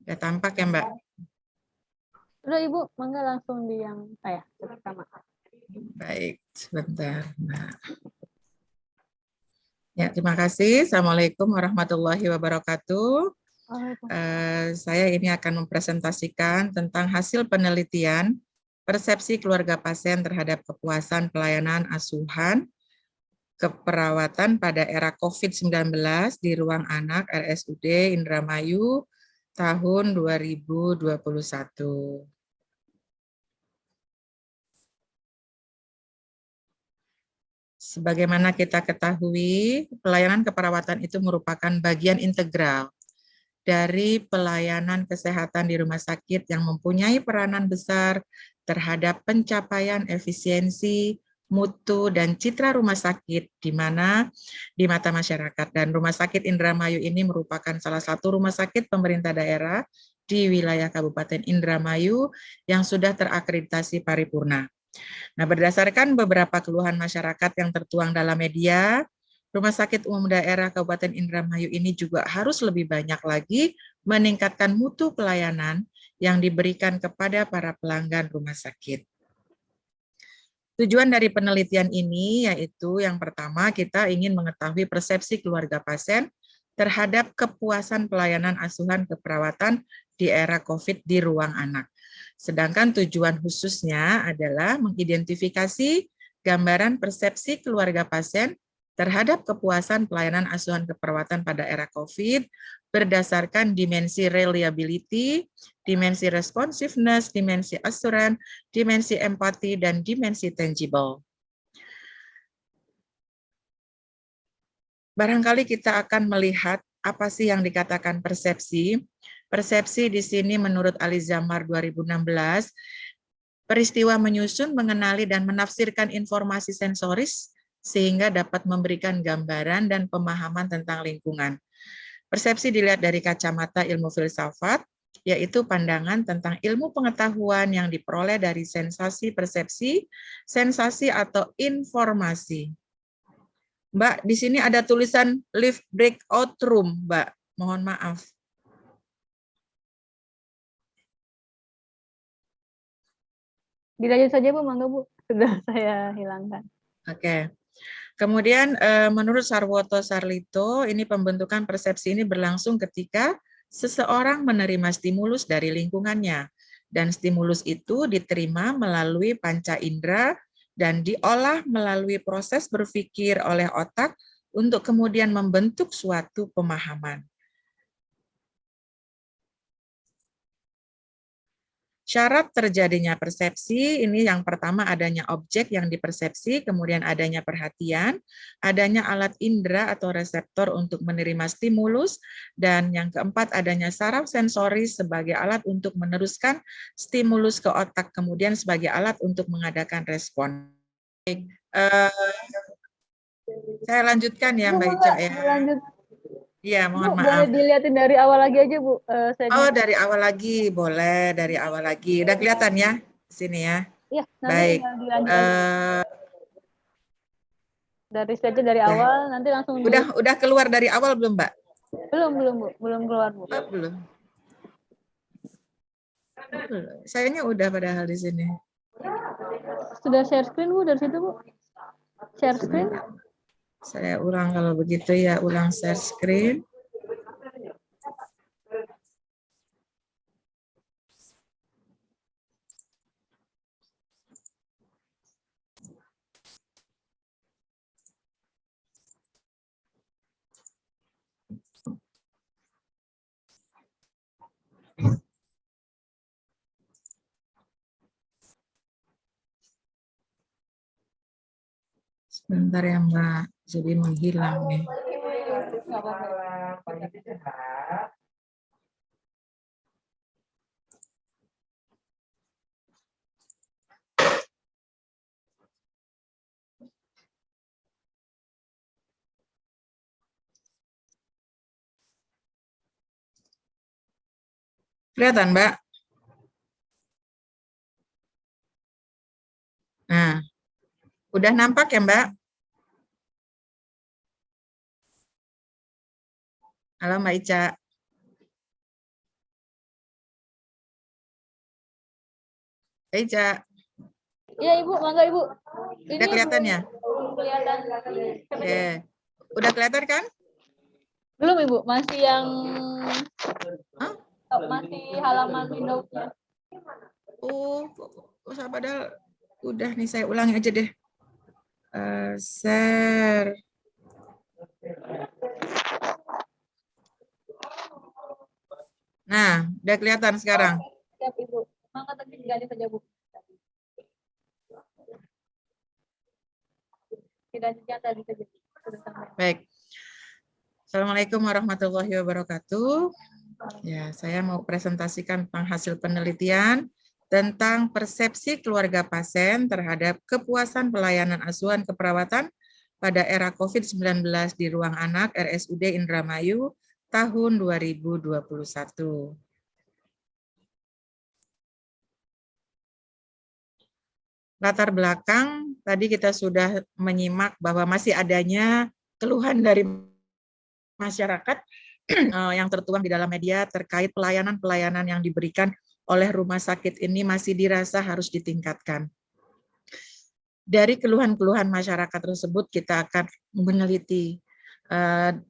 Udah tampak ya, Mbak? Udah Ibu, mangga langsung di yang saya pertama. Baik, sebentar, Mbak. Ya, terima kasih. Assalamualaikum warahmatullahi wabarakatuh. Saya ini akan mempresentasikan tentang hasil penelitian persepsi keluarga pasien terhadap kepuasan pelayanan asuhan keperawatan pada era COVID-19 di ruang anak RSUD Indramayu tahun 2021. Sebagaimana kita ketahui, pelayanan keperawatan itu merupakan bagian integral dari pelayanan kesehatan di rumah sakit yang mempunyai peranan besar terhadap pencapaian efisiensi, mutu, dan citra rumah sakit di mana di mata masyarakat. Dan Rumah Sakit Indramayu ini merupakan salah satu rumah sakit pemerintah daerah di wilayah Kabupaten Indramayu yang sudah terakreditasi paripurna. Nah, berdasarkan beberapa keluhan masyarakat yang tertuang dalam media, Rumah Sakit Umum Daerah Kabupaten Indramayu ini juga harus lebih banyak lagi meningkatkan mutu pelayanan yang diberikan kepada para pelanggan rumah sakit. Tujuan dari penelitian ini yaitu yang pertama kita ingin mengetahui persepsi keluarga pasien terhadap kepuasan pelayanan asuhan keperawatan di era COVID di ruang anak. Sedangkan tujuan khususnya adalah mengidentifikasi gambaran persepsi keluarga pasien terhadap kepuasan pelayanan asuhan keperawatan pada era COVID berdasarkan dimensi reliability, dimensi responsiveness, dimensi assurance, dimensi empati, dan dimensi tangible. Barangkali kita akan melihat apa sih yang dikatakan persepsi. Persepsi di sini menurut Alizamar 2016, peristiwa menyusun, mengenali, dan menafsirkan informasi sensoris sehingga dapat memberikan gambaran dan pemahaman tentang lingkungan. Persepsi dilihat dari kacamata ilmu filsafat, yaitu pandangan tentang ilmu pengetahuan yang diperoleh dari sensasi persepsi, sensasi atau informasi. Mbak, di sini ada tulisan live breakout room, Mbak. Mohon maaf. Dilanjut saja Bu, mangga Bu. Sudah saya hilangkan. Oke. Kemudian menurut Sarwoto Sarlito, ini pembentukan persepsi ini berlangsung ketika seseorang menerima stimulus dari lingkungannya. Dan stimulus itu diterima melalui panca indera dan diolah melalui proses berpikir oleh otak untuk kemudian membentuk suatu pemahaman. Syarat terjadinya persepsi, ini yang pertama adanya objek yang dipersepsi, kemudian adanya perhatian, adanya alat indera atau reseptor untuk menerima stimulus, dan yang keempat adanya saraf sensoris sebagai alat untuk meneruskan stimulus ke otak, kemudian sebagai alat untuk mengadakan respon. Saya lanjutkan ya Mbak Ica ya. Dilanjut. Iya, mohon Bu, boleh maaf. dilihatin dari awal lagi aja Bu. Oh, dari awal lagi, boleh dari awal lagi. Udah kelihatan ya di sini ya. Iya, nanti Baik. tinggal dilanjut aja. Dari saja dari awal, nanti langsung di... Udah keluar dari awal belum, Mbak? Belum Bu. Belum keluar Bu. Oh, belum. Sayanya udah padahal di sini. Sudah share screen Bu dari situ Bu. Share screen. Saya ulang kalau begitu ya, ulang share screen. Sebentar ya, Mbak. Jadi menghilang nih. Kelihatan, Mbak? Nah, udah nampak ya, Mbak? Halo, Mbak Ica. Eja, Iya Ibu, mangga Ibu. Ini udah kelihatan ya? belum kelihatan. Oke. Udah kelihatan kan? Belum Ibu, masih yang Hah? masih halaman Windows-nya. Oh, padahal udah nih, saya ulangi aja deh. Share. Nah, udah kelihatan sekarang. Siap Ibu. Mangga tadi ganti saja Bu. Tidak sekian tadi saja. Sudah sampai. Baik. Assalamualaikum warahmatullahi wabarakatuh. Ya, saya mau presentasikan tentang hasil penelitian tentang persepsi keluarga pasien terhadap kepuasan pelayanan asuhan keperawatan pada era COVID-19 di ruang anak RSUD Indramayu tahun 2021. Latar belakang, tadi kita sudah menyimak bahwa masih adanya keluhan dari masyarakat yang tertuang di dalam media terkait pelayanan-pelayanan yang diberikan oleh rumah sakit ini masih dirasa harus ditingkatkan. Dari keluhan-keluhan masyarakat tersebut kita akan meneliti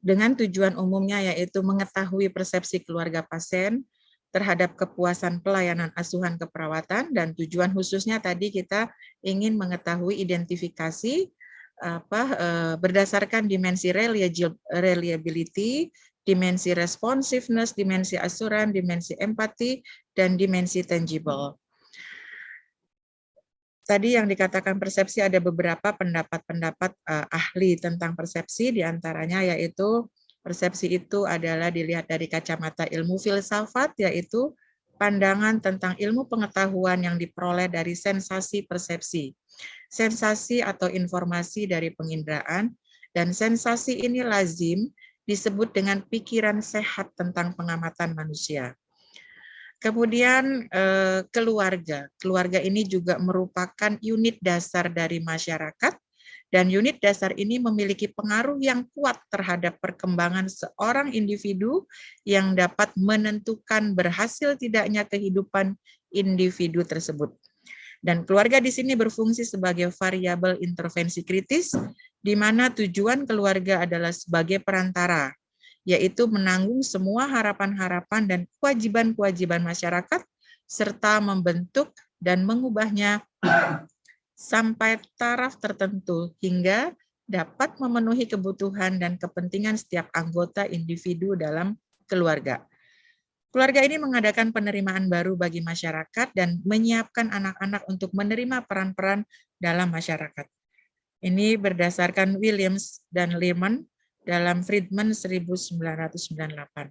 dengan tujuan umumnya yaitu mengetahui persepsi keluarga pasien terhadap kepuasan pelayanan asuhan keperawatan, dan tujuan khususnya tadi kita ingin mengetahui identifikasi berdasarkan dimensi reliability, dimensi responsiveness, dimensi asuran, dimensi empati, dan dimensi tangible. Tadi yang dikatakan persepsi ada beberapa pendapat-pendapat ahli tentang persepsi, diantaranya yaitu persepsi itu adalah dilihat dari kacamata ilmu filsafat, yaitu pandangan tentang ilmu pengetahuan yang diperoleh dari sensasi persepsi. Sensasi atau informasi dari penginderaan, dan sensasi ini lazim disebut dengan pikiran sehat tentang pengamatan manusia. Kemudian keluarga. Keluarga ini juga merupakan unit dasar dari masyarakat, dan unit dasar ini memiliki pengaruh yang kuat terhadap perkembangan seorang individu yang dapat menentukan berhasil tidaknya kehidupan individu tersebut. Dan keluarga di sini berfungsi sebagai variabel intervensi kritis, di mana tujuan keluarga adalah sebagai perantara, yaitu menanggung semua harapan-harapan dan kewajiban-kewajiban masyarakat, serta membentuk dan mengubahnya sampai taraf tertentu hingga dapat memenuhi kebutuhan dan kepentingan setiap anggota individu dalam keluarga. Keluarga ini mengadakan penerimaan baru bagi masyarakat dan menyiapkan anak-anak untuk menerima peran-peran dalam masyarakat. Ini berdasarkan Williams dan Lehman dalam Friedman 1998.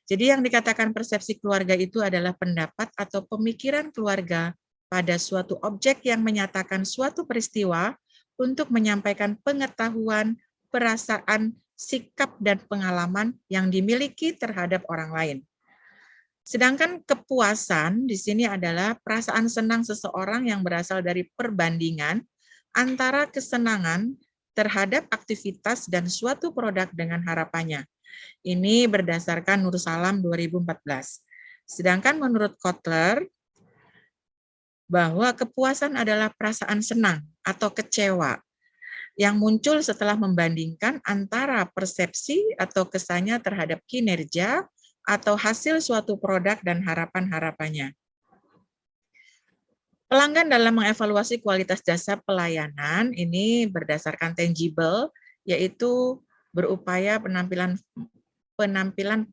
Jadi yang dikatakan persepsi keluarga itu adalah pendapat atau pemikiran keluarga pada suatu objek yang menyatakan suatu peristiwa untuk menyampaikan pengetahuan, perasaan, sikap, dan pengalaman yang dimiliki terhadap orang lain. Sedangkan kepuasan di sini adalah perasaan senang seseorang yang berasal dari perbandingan antara kesenangan terhadap aktivitas dan suatu produk dengan harapannya. Ini berdasarkan Nur Salam 2014. Sedangkan menurut Kotler, bahwa kepuasan adalah perasaan senang atau kecewa yang muncul setelah membandingkan antara persepsi atau kesannya terhadap kinerja atau hasil suatu produk dan harapan-harapannya. Pelanggan dalam mengevaluasi kualitas jasa pelayanan ini berdasarkan tangible, yaitu berupaya penampilan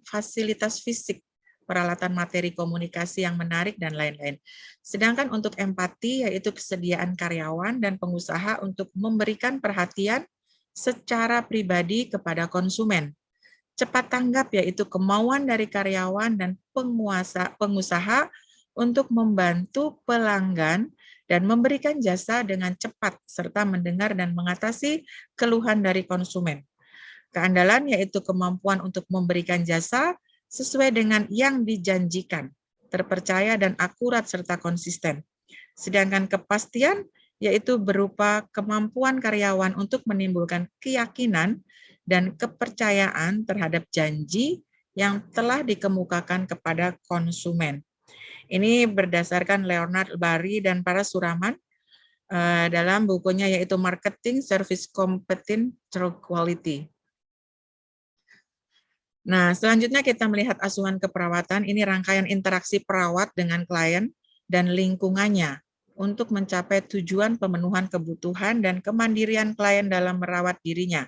fasilitas fisik, peralatan materi komunikasi yang menarik, dan lain-lain. Sedangkan untuk empati, yaitu kesediaan karyawan dan pengusaha untuk memberikan perhatian secara pribadi kepada konsumen. Cepat tanggap, yaitu kemauan dari karyawan dan pengusaha untuk membantu pelanggan dan memberikan jasa dengan cepat, serta mendengar dan mengatasi keluhan dari konsumen. Keandalan yaitu kemampuan untuk memberikan jasa sesuai dengan yang dijanjikan, terpercaya dan akurat serta konsisten. Sedangkan kepastian yaitu berupa kemampuan karyawan untuk menimbulkan keyakinan dan kepercayaan terhadap janji yang telah dikemukakan kepada konsumen. Ini berdasarkan Leonard Barry dan Parasuraman dalam bukunya yaitu Marketing Service Competence Through Quality. Nah, selanjutnya kita melihat asuhan keperawatan. Ini rangkaian interaksi perawat dengan klien dan lingkungannya untuk mencapai tujuan pemenuhan kebutuhan dan kemandirian klien dalam merawat dirinya.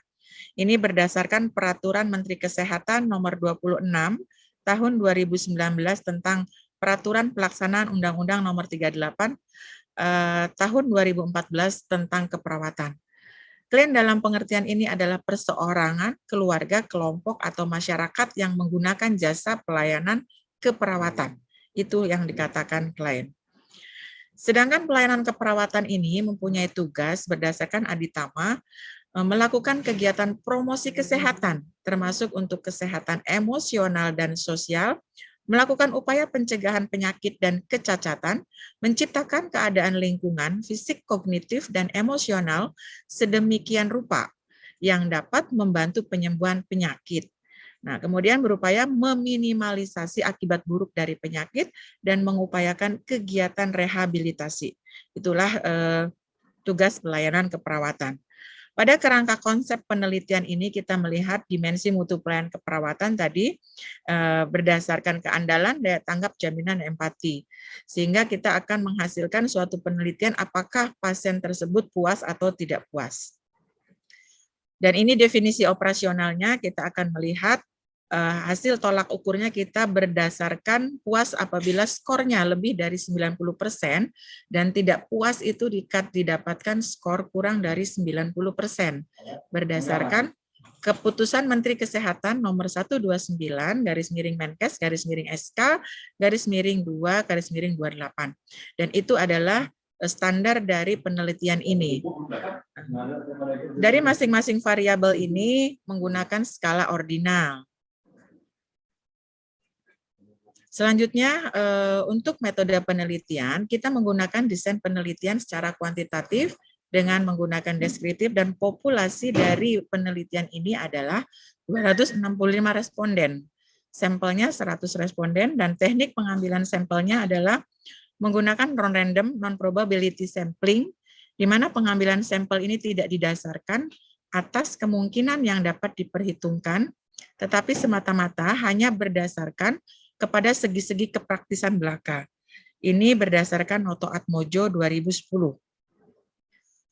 Ini berdasarkan Peraturan Menteri Kesehatan Nomor 26 Tahun 2019 tentang Peraturan Pelaksanaan Undang-Undang Nomor 38 Tahun 2014 tentang keperawatan. Klien dalam pengertian ini adalah perseorangan, keluarga, kelompok, atau masyarakat yang menggunakan jasa pelayanan keperawatan. Itu yang dikatakan klien. Sedangkan pelayanan keperawatan ini mempunyai tugas berdasarkan Aditama melakukan kegiatan promosi kesehatan, termasuk untuk kesehatan emosional dan sosial, melakukan upaya pencegahan penyakit dan kecacatan, menciptakan keadaan lingkungan, fisik, kognitif, dan emosional sedemikian rupa yang dapat membantu penyembuhan penyakit. Nah, kemudian berupaya meminimalisasi akibat buruk dari penyakit dan mengupayakan kegiatan rehabilitasi. Itulah tugas pelayanan keperawatan. Pada kerangka konsep penelitian ini kita melihat dimensi mutu pelayanan keperawatan tadi berdasarkan keandalan, daya tanggap, jaminan, empati. Sehingga kita akan menghasilkan suatu penelitian apakah pasien tersebut puas atau tidak puas. Dan ini definisi operasionalnya kita akan melihat hasil tolak ukurnya kita berdasarkan puas apabila skornya lebih dari 90% dan tidak puas itu didapatkan skor kurang dari 90% berdasarkan Keputusan Menteri Kesehatan nomor 129 /SK/2/28 dan itu adalah standar dari penelitian ini. Dari masing-masing variabel ini menggunakan skala ordinal. Selanjutnya, untuk metode penelitian, kita menggunakan desain penelitian secara kuantitatif dengan menggunakan deskriptif dan populasi dari penelitian ini adalah 265 responden. Sampelnya 100 responden dan teknik pengambilan sampelnya adalah menggunakan non-random, non-probability sampling, di mana pengambilan sampel ini tidak didasarkan atas kemungkinan yang dapat diperhitungkan, tetapi semata-mata hanya berdasarkan kepada segi-segi kepraktisan belaka. Ini berdasarkan Noto Atmojo 2010.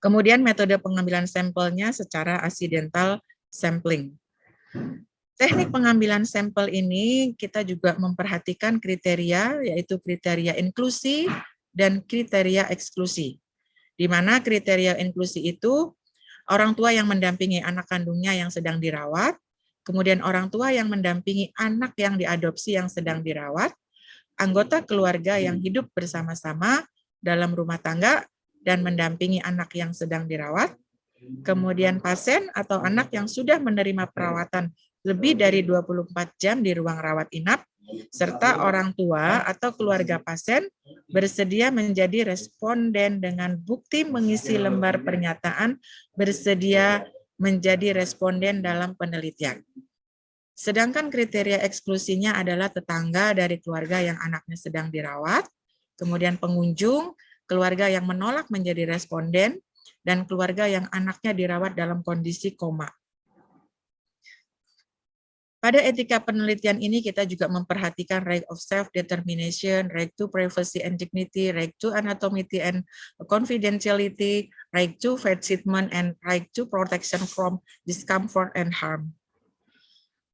Kemudian metode pengambilan sampelnya secara accidental sampling. Teknik pengambilan sampel ini kita juga memperhatikan kriteria, yaitu kriteria inklusi dan kriteria eksklusi. Di mana kriteria inklusi itu orang tua yang mendampingi anak kandungnya yang sedang dirawat, kemudian orang tua yang mendampingi anak yang diadopsi yang sedang dirawat, anggota keluarga yang hidup bersama-sama dalam rumah tangga dan mendampingi anak yang sedang dirawat, kemudian pasien atau anak yang sudah menerima perawatan lebih dari 24 jam di ruang rawat inap, serta orang tua atau keluarga pasien bersedia menjadi responden dengan bukti mengisi lembar pernyataan bersedia menjadi responden dalam penelitian. Sedangkan kriteria eksklusinya adalah tetangga dari keluarga yang anaknya sedang dirawat, kemudian pengunjung, keluarga yang menolak menjadi responden, dan keluarga yang anaknya dirawat dalam kondisi koma. Pada etika penelitian ini kita juga memperhatikan right of self-determination, right to privacy and dignity, right to anonymity and confidentiality, right to fair treatment, and right to protection from discomfort and harm.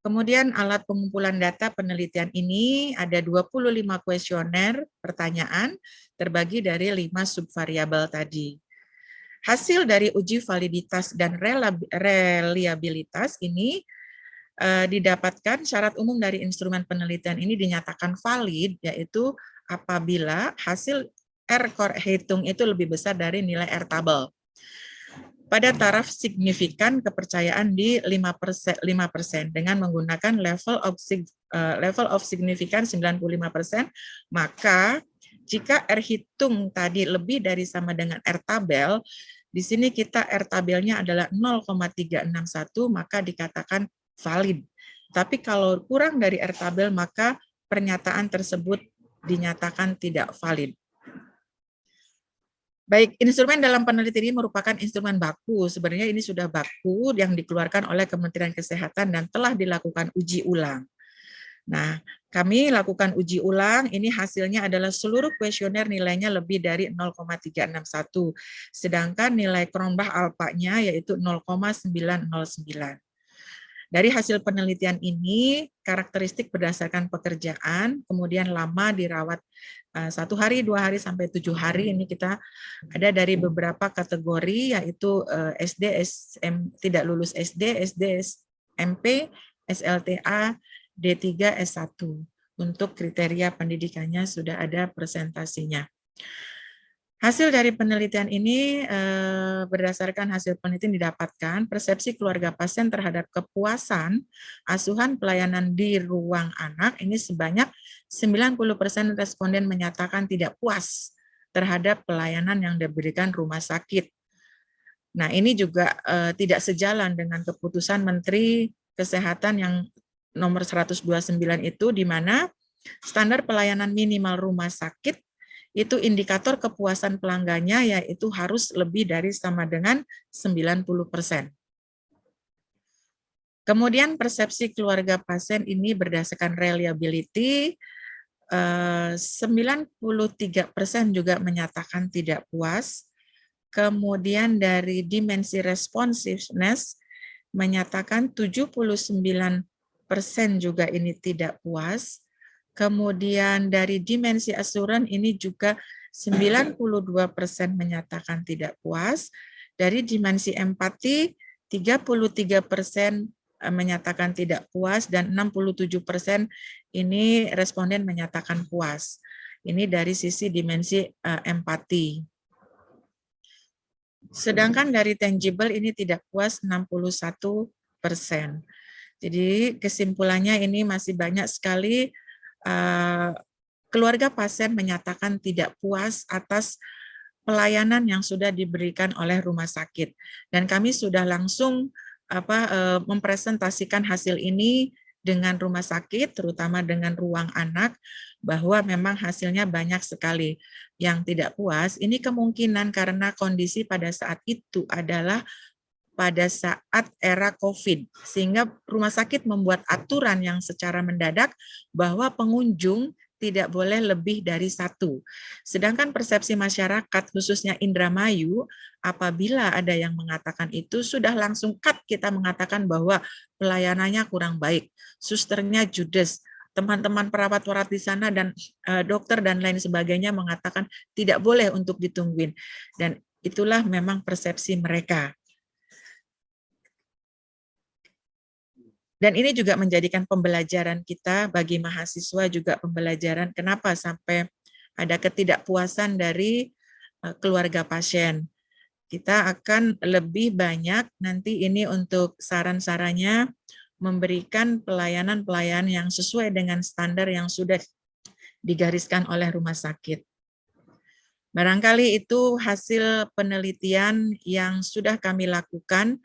Kemudian alat pengumpulan data penelitian ini ada 25 kuesioner pertanyaan terbagi dari 5 subvariabel tadi. Hasil dari uji validitas dan reliabilitas ini didapatkan syarat umum dari instrumen penelitian ini dinyatakan valid, yaitu apabila hasil R hitung itu lebih besar dari nilai R tabel. Pada taraf signifikan kepercayaan di 5% dengan menggunakan level of significance 95%, maka jika R hitung tadi lebih dari sama dengan R tabel, di sini kita R tabelnya adalah 0,361, maka dikatakan valid. Tapi kalau kurang dari R tabel, maka pernyataan tersebut dinyatakan tidak valid. Baik, instrumen dalam penelitian ini merupakan instrumen baku. Sebenarnya ini sudah baku yang dikeluarkan oleh Kementerian Kesehatan dan telah dilakukan uji ulang. Nah, kami lakukan uji ulang, ini hasilnya adalah seluruh kuesioner nilainya lebih dari 0,361, sedangkan nilai Cronbach alpha-nya yaitu 0,909. Dari hasil penelitian ini, karakteristik berdasarkan pekerjaan, kemudian lama dirawat 1 hari, 2 hari, sampai 7 hari, ini kita ada dari beberapa kategori, yaitu SD, SM, tidak lulus SD, SD, SMP, SLTA, D3, S1. Untuk kriteria pendidikannya sudah ada presentasinya. Hasil dari penelitian ini berdasarkan hasil penelitian didapatkan persepsi keluarga pasien terhadap kepuasan asuhan pelayanan di ruang anak ini sebanyak 90% responden menyatakan tidak puas terhadap pelayanan yang diberikan rumah sakit. Nah, ini juga tidak sejalan dengan keputusan Menteri Kesehatan yang nomor 129 itu, di mana standar pelayanan minimal rumah sakit itu indikator kepuasan pelanggannya yaitu harus lebih dari sama dengan 90%. Kemudian persepsi keluarga pasien ini berdasarkan reliability, 93% juga menyatakan tidak puas. Kemudian dari dimensi responsiveness menyatakan 79% juga ini tidak puas. Kemudian dari dimensi assurance ini juga 92% menyatakan tidak puas. Dari dimensi empati 33% menyatakan tidak puas dan 67% ini responden menyatakan puas. Ini dari sisi dimensi empati. Sedangkan dari tangible ini tidak puas 61%. Jadi kesimpulannya ini masih banyak sekali keluarga pasien menyatakan tidak puas atas pelayanan yang sudah diberikan oleh rumah sakit. Dan kami sudah langsung mempresentasikan hasil ini dengan rumah sakit, terutama dengan ruang anak, bahwa memang hasilnya banyak sekali yang tidak puas. Ini kemungkinan karena kondisi pada saat itu adalah pada saat era COVID, sehingga rumah sakit membuat aturan yang secara mendadak bahwa pengunjung tidak boleh lebih dari 1. Sedangkan persepsi masyarakat, khususnya Indramayu, apabila ada yang mengatakan itu, sudah langsung cut kita mengatakan bahwa pelayanannya kurang baik, susternya judes, teman-teman perawat-perawat di sana dan dokter dan lain sebagainya mengatakan tidak boleh untuk ditungguin. Dan itulah memang persepsi mereka. Dan ini juga menjadikan pembelajaran kita bagi mahasiswa, juga pembelajaran kenapa sampai ada ketidakpuasan dari keluarga pasien. Kita akan lebih banyak nanti ini untuk saran-sarannya memberikan pelayanan-pelayanan yang sesuai dengan standar yang sudah digariskan oleh rumah sakit. Barangkali itu hasil penelitian yang sudah kami lakukan.